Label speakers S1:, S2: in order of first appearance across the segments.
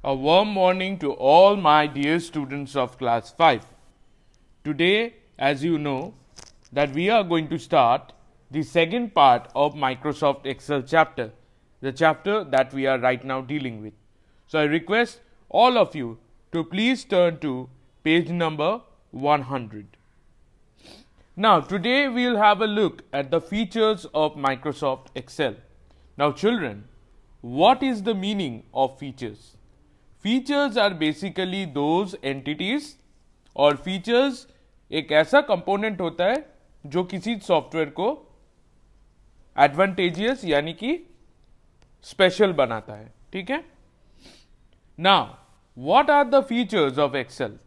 S1: A warm morning to all my dear students of class 5. Today, as you know, that we are going to start the second part of Microsoft Excel chapter, the chapter that we are right now dealing with. So, I request all of you to please turn to page number 100. Now, today we will have a look at the features of Microsoft Excel. Now, children, what is the meaning of features? Features are basically those entities और features एक ऐसा component होता है जो किसी software को advantageous यानी कि special बनाता है. ठीक है? Now, what are the features of Excel?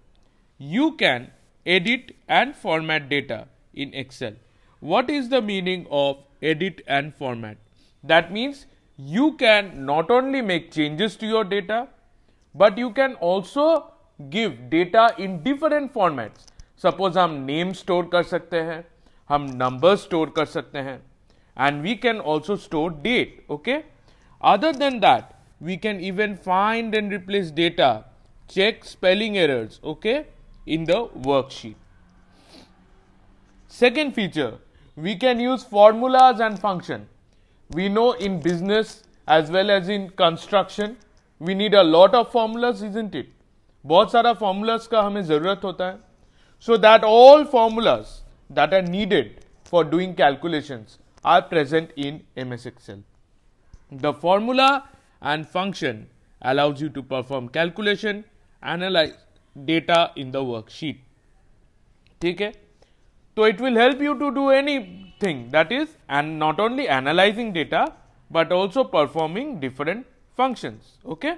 S1: You can edit and format data in Excel. What is the meaning of edit and format? That means you can not only make changes to your data, but you can also give data in different formats. Suppose हम name store कर सकते हैं, हम numbers store कर सकते हैं, and we can also store date. Okay. Other than that, we can even find and replace data, check spelling errors. Okay, in the worksheet. Second feature, we can use formulas and function. We know in business as well as in construction, we need a lot of formulas, isn't it? बहुत सारा formulas का हमें ज़रूरत होता है. So that all formulas that are needed for doing calculations are present in MS Excel. The formula and function allows you to perform calculation, analyze data in the worksheet. ठीक है? So it will help you to do anything, that is, and not only analyzing data but also performing different functions. Okay.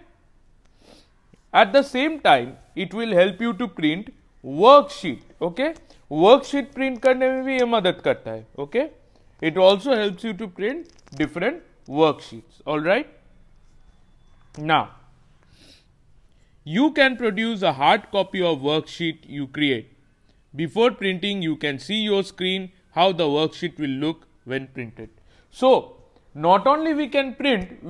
S1: At the same time, it will help you to print worksheet. Okay. Worksheet print करने में भी ये मदद करता है. Okay. It also helps you to print different worksheets. All right. Now, you can produce a hard copy of worksheet you create. Before printing, you can see your screen how the worksheet will look when printed. So, not only we can print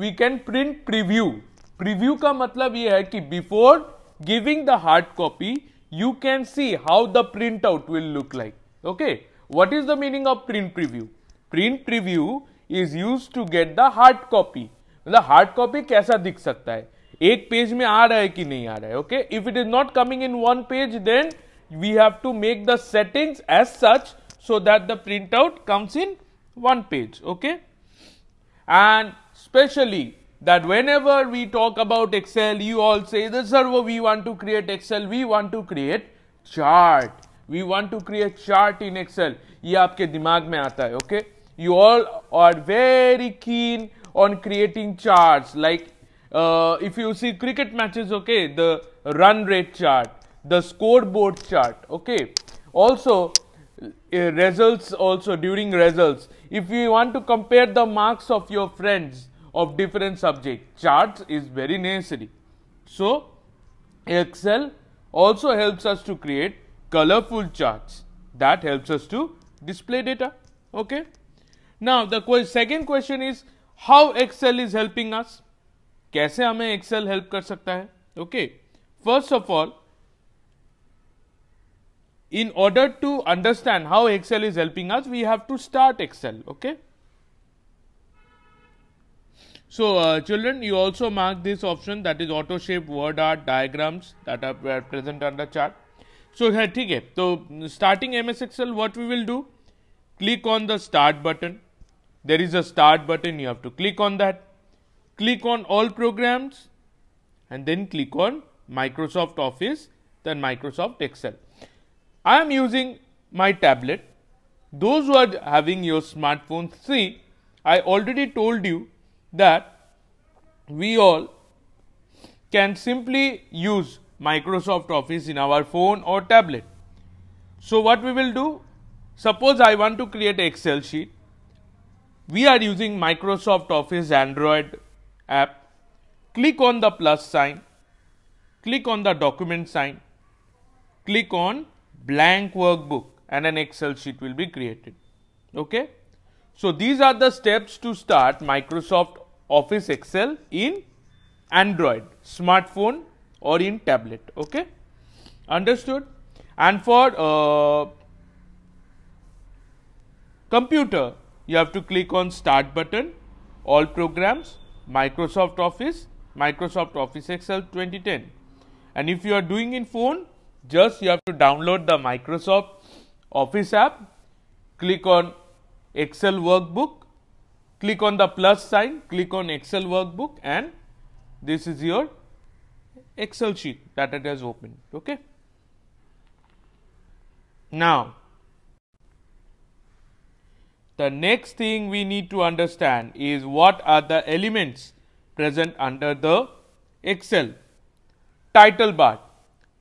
S1: preview. Preview का मतलब ये है कि before giving the hard copy, you can see how the printout will look like. Okay. What is the meaning of print preview? Print preview is used to get the hard copy. मतलब hard copy कैसा दिख सकता है? एक page में आ रहा है कि नहीं आ रहा है? Okay. If it is not coming in one page, then we have to make the settings as such so that the printout comes in one page. Okay. And especially that whenever we talk about Excel, you all say, sir, we want to create Excel, we want to create chart. We want to create chart in Excel. ये आपके दिमाग में आता है. Okay. You all are very keen on creating charts. Like if you see cricket matches, okay, the run rate chart, the scoreboard chart. Okay. Also, results also during results. If you want to compare the marks of your friends of different subjects, charts is very necessary. So, Excel also helps us to create colorful charts that helps us to display data. Okay. Now, the second question is how Excel is helping us. कैसे हमें Excel help कर सकता है? Okay. First of all, in order to understand how Excel is helping us, we have to start Excel. Okay. So, children, you also mark this option, that is auto shape word art diagrams that are present on the chart. So, here, ठीक है. So, starting MS Excel, what we will do? Click on the start button. There is a start button. You have to click on that. Click on all programs and then click on Microsoft Office, then Microsoft Excel. I am using my tablet. Those who are having your smartphone, see, I already told you that we all can simply use Microsoft Office in our phone or tablet. So, what we will do? Suppose I want to create an Excel sheet. We are using Microsoft Office Android app. Click on the plus sign. Click on the document sign. Click on blank workbook and an Excel sheet will be created. Okay. So, these are the steps to start Microsoft Office Excel in Android, smartphone or in tablet. Okay, understood? And for computer, you have to click on Start button, All Programs, Microsoft Office Excel 2010. And if you are doing in phone, just you have to download the Microsoft Office app, click on Excel workbook, click on the plus sign, click on Excel workbook, and this is your Excel sheet that it has opened. Okay. Now, the next thing we need to understand is what are the elements present under the Excel. Title bar.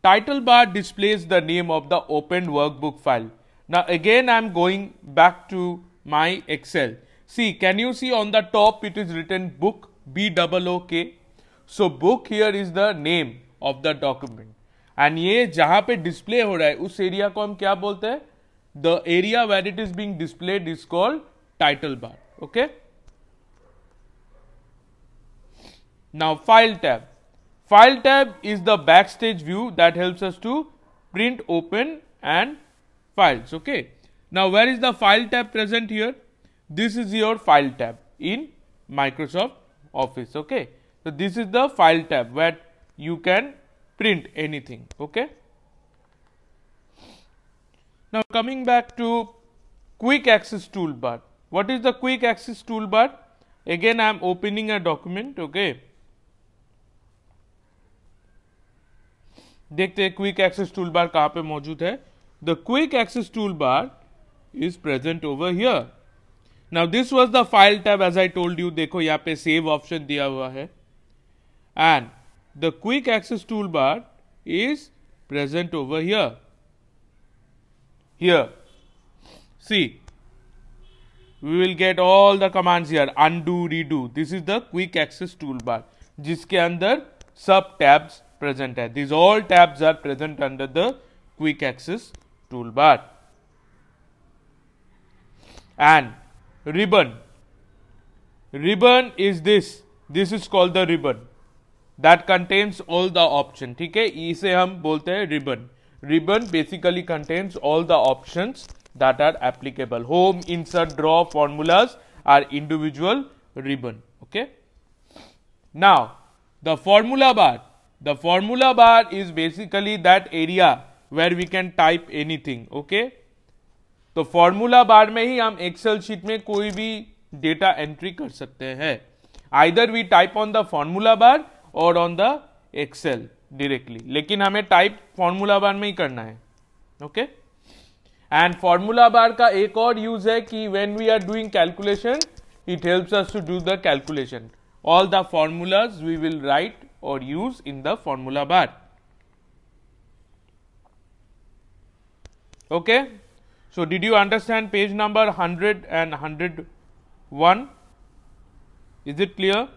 S1: Title bar displays the name of the opened workbook file. Now again I am going back to my Excel. See, can you see on the top it is written book, BOOK. So book here is the name of the document. And ये जहाँ पे display हो रहा है उस area को हम क्या बोलते हैं? The area where it is being displayed is called title bar. Okay. Now file tab. File tab is the backstage view that helps us to print, open and files. Okay. Now where is the file tab present here? This is your file tab in Microsoft Office. Okay. So this is the file tab where you can print anything. Okay. Now coming back to quick access toolbar. What is the quick access toolbar? Again I am opening a document. Okay. देखते हैं quick access tool बार कहाँ पे मौजूद है. The quick access tool bar is present over here. Now this was the file tab as I told you. देखो यहाँ पे save option दिया हुआ है and the quick access tool bar is present over here. Here see we will get all the commands here. Undo, redo. This is the quick access toolbar जिसके अंदर सब tabs present है. These all tabs are present under the quick access toolbar. And ribbon. Ribbon is this. This is called the ribbon that contains all the option. ठीक है, इसे हम बोलते हैं ribbon. Ribbon basically contains all the options that are applicable. Home, insert, draw, formulas are individual ribbon. Okay. Now the formula bar. The formula bar is basically that area where we can type anything. Okay. तो formula bar में ही हम Excel sheet में कोई भी data entry कर सकते हैं. Either we type on the formula bar or on the Excel directly. लेकिन हमें type formula bar में ही करना है. Okay. And formula bar का एक और use है कि when we are doing calculation, it helps us to do the calculation. All the formulas we will write or use in the formula bar. Okay. So did you understand page number 100 and 101? Is it clear?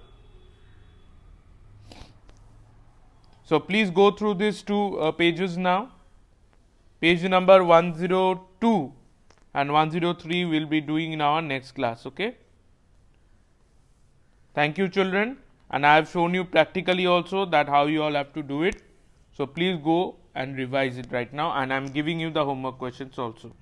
S1: So please go through these two pages now. Page number 102 and 103 will be doing in our next class. Okay. Thank you, children. And I have shown you practically also that how you all have to do it. So please go and revise it right now, and I am giving you the homework questions also.